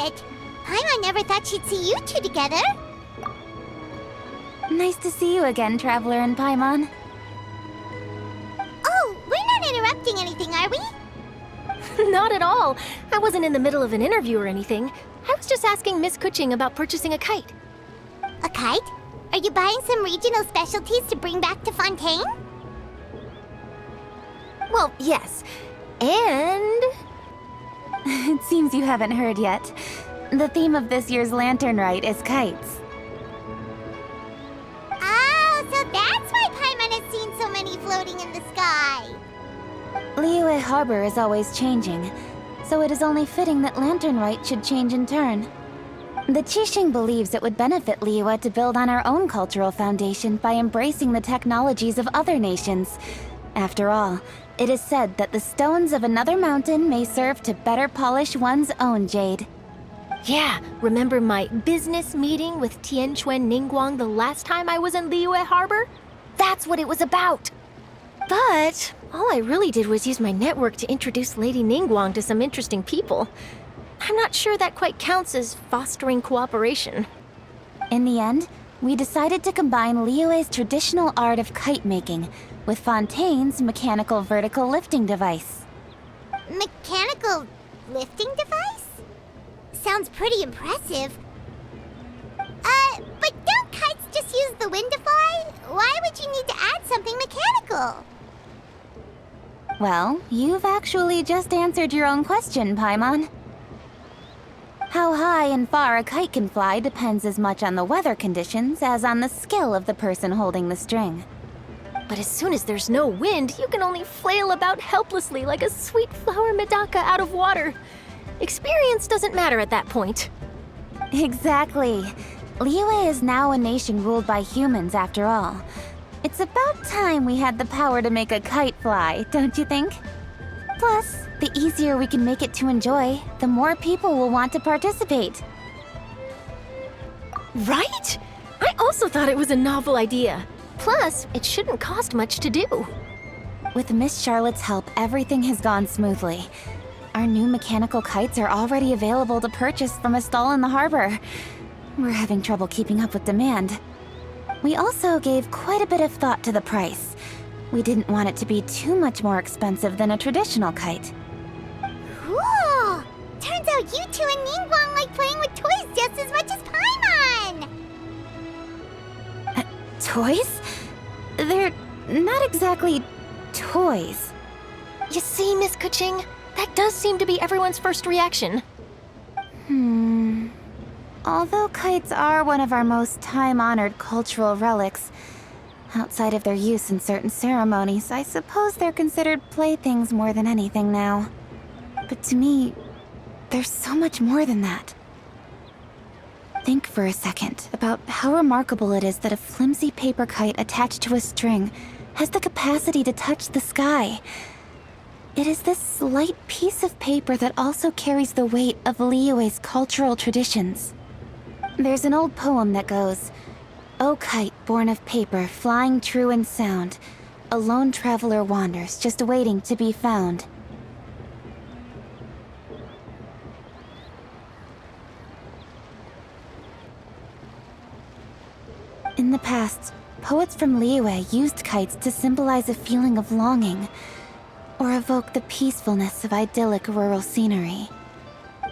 it. Paimon never thought she'd see you two together. Nice to see you again, Traveler and Paimon. Oh, we're not interrupting anything, are we? Not at all. I wasn't in the middle of an interview or anything. I was just asking Miss Kuching about purchasing a kite. A kite? Are you buying some regional specialties to bring back to Fontaine? Well, yes. And... It seems you haven't heard yet. The theme of this year's Lantern Rite is kites. Oh, so that's why Paimon has seen so many floating in the sky. Liyue Harbor is always changing, so it is only fitting that Lantern Rite should change in turn. The Qixing believes it would benefit Liyue to build on our own cultural foundation by embracing the technologies of other nations. After all, it is said that the stones of another mountain may serve to better polish one's own jade. yeah, remember my business meeting with Tianquan Ningguang the last time I was in Liyue Harbor? That's what it was about. But all I really did was use my network to introduce Lady Ningguang to some interesting people. I'm not sure that quite counts as fostering cooperation. In the end, we decided to combine Liyue's traditional art of kite making with Fontaine's mechanical vertical lifting device. Mechanical lifting device? Sounds pretty impressive. But don't kites just use the wind to fly? Why would you need to add something mechanical? Well, you've actually just answered your own question, Paimon. How high and far a kite can fly depends as much on the weather conditions as on the skill of the person holding the string. But as soon as there's no wind, you can only flail about helplessly like a sweet flower medaka out of water. Experience doesn't matter at that point. Exactly. Liyue is now a nation ruled by humans, after all. It's about time we had the power to make a kite fly, don't you think? Plus, the easier we can make it to enjoy, the more people will want to participate. Right? I also thought it was a novel idea. Plus, it shouldn't cost much to do. With Miss Charlotte's help, everything has gone smoothly. Our new mechanical kites are already available to purchase from a stall in the harbor. We're having trouble keeping up with demand. We also gave quite a bit of thought to the price. We didn't want it to be too much more expensive than a traditional kite. Cool! Turns out you two and Ningguang like playing with toys just as much as Paimon! Toys? They're not exactly toys. You see, Miss Kuching? That does seem to be everyone's first reaction. Although kites are one of our most time-honored cultural relics, outside of their use in certain ceremonies, I suppose they're considered playthings more than anything now. But to me, there's so much more than that. Think for a second about how remarkable it is that a flimsy paper kite attached to a string has the capacity to touch the sky. It is this light piece of paper that also carries the weight of Liyue's cultural traditions. There's an old poem that goes, "O kite born of paper, flying true and sound, a lone traveler wanders, just waiting to be found." In the past, poets from Liyue used kites to symbolize a feeling of longing, or evoke the peacefulness of idyllic rural scenery.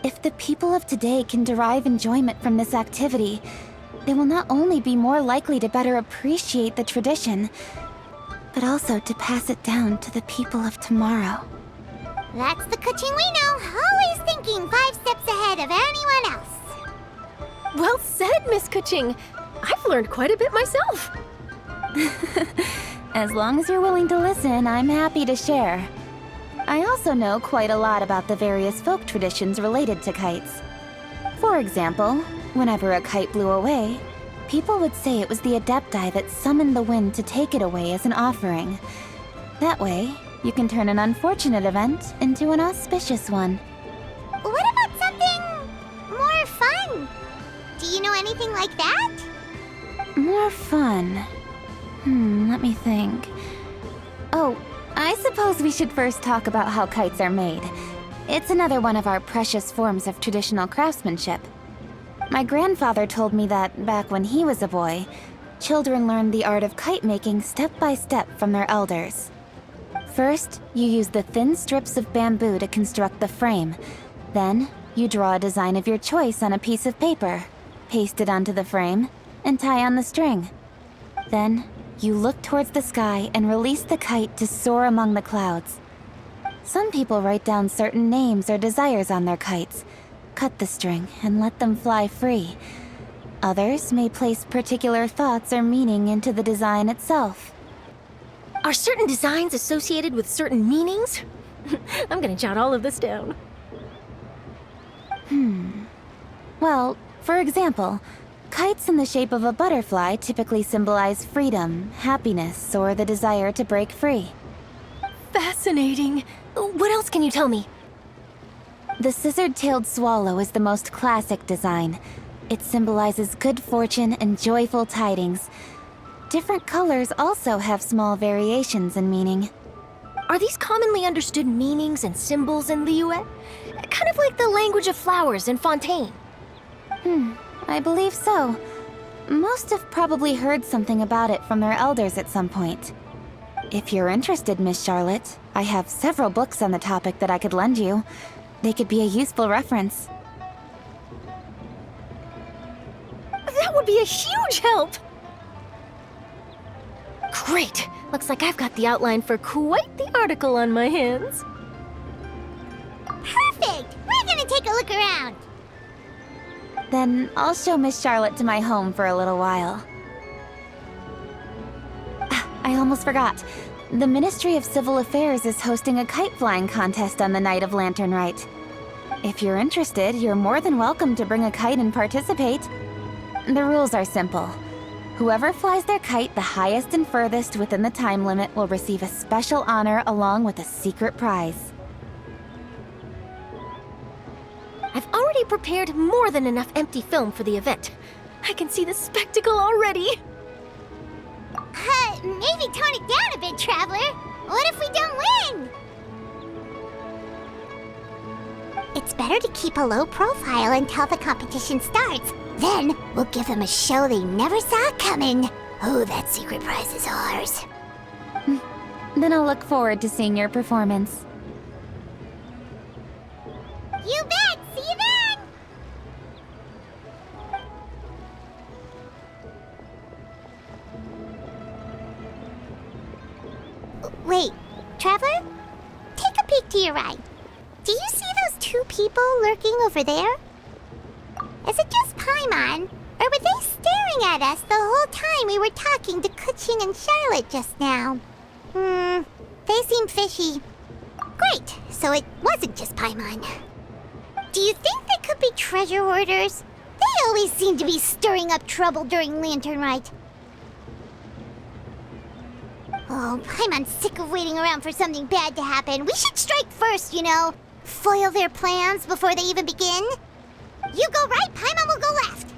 If the people of today can derive enjoyment from this activity, they will not only be more likely to better appreciate the tradition, but also to pass it down to the people of tomorrow. That's the Kuching we know, always thinking 5 steps ahead of anyone else. Well said, Miss Kuching. I've learned quite a bit myself. As long as you're willing to listen, I'm happy to share. I also know quite a lot about the various folk traditions related to kites. For example, whenever a kite blew away, people would say it was the Adepti that summoned the wind to take it away as an offering. That way, you can turn an unfortunate event into an auspicious one. What about something more fun? Do you know anything like that? More fun. Let me think. Oh, I suppose we should first talk about how kites are made. It's another one of our precious forms of traditional craftsmanship. My grandfather told me that back when he was a boy, children learned the art of kite making step by step from their elders. First, you use the thin strips of bamboo to construct the frame. Then, you draw a design of your choice on a piece of paper, paste it onto the frame, and tie on the string. Then, you look towards the sky and release the kite to soar among the clouds. Some people write down certain names or desires on their kites, cut the string, and let them fly free. Others may place particular thoughts or meaning into the design itself. Are certain designs associated with certain meanings? I'm gonna jot all of this down. Well, for example, kites in the shape of a butterfly typically symbolize freedom, happiness, or the desire to break free. Fascinating. What else can you tell me? The scissor-tailed swallow is the most classic design. It symbolizes good fortune and joyful tidings. Different colors also have small variations in meaning. Are these commonly understood meanings and symbols in Liyue? Kind of like the language of flowers in Fontaine. I believe so. Most have probably heard something about it from their elders at some point. If you're interested, Miss Charlotte, I have several books on the topic that I could lend you. They could be a useful reference. That would be a huge help! Great! Looks like I've got the outline for quite the article on my hands. Perfect! We're gonna take a look around. Then I'll show Miss Charlotte to my home for a little while. I almost forgot. The Ministry of Civil Affairs is hosting a kite flying contest on the night of Lantern Rite. If you're interested, you're more than welcome to bring a kite and participate. The rules are simple. Whoever flies their kite the highest and furthest within the time limit will receive a special honor along with a secret prize. I've already prepared more than enough empty film for the event. I can see the spectacle already. Maybe tone it down a bit, Traveler. What if we don't win? It's better to keep a low profile until the competition starts. Then we'll give them a show they never saw coming. Oh, that secret prize is ours. Then I'll look forward to seeing your performance. You bet! See you then! Wait, Traveler? Take a peek to your right. Do you see those two people lurking over there? Is it just Paimon? Or were they staring at us the whole time we were talking to Kuching and Charlotte just now? They seem fishy. Great, so it wasn't just Paimon. Do you think they could be treasure hoarders? They always seem to be stirring up trouble during Lantern Rite. Oh, Paimon's sick of waiting around for something bad to happen. We should strike first, you know. Foil their plans before they even begin. You go right, Paimon will go left.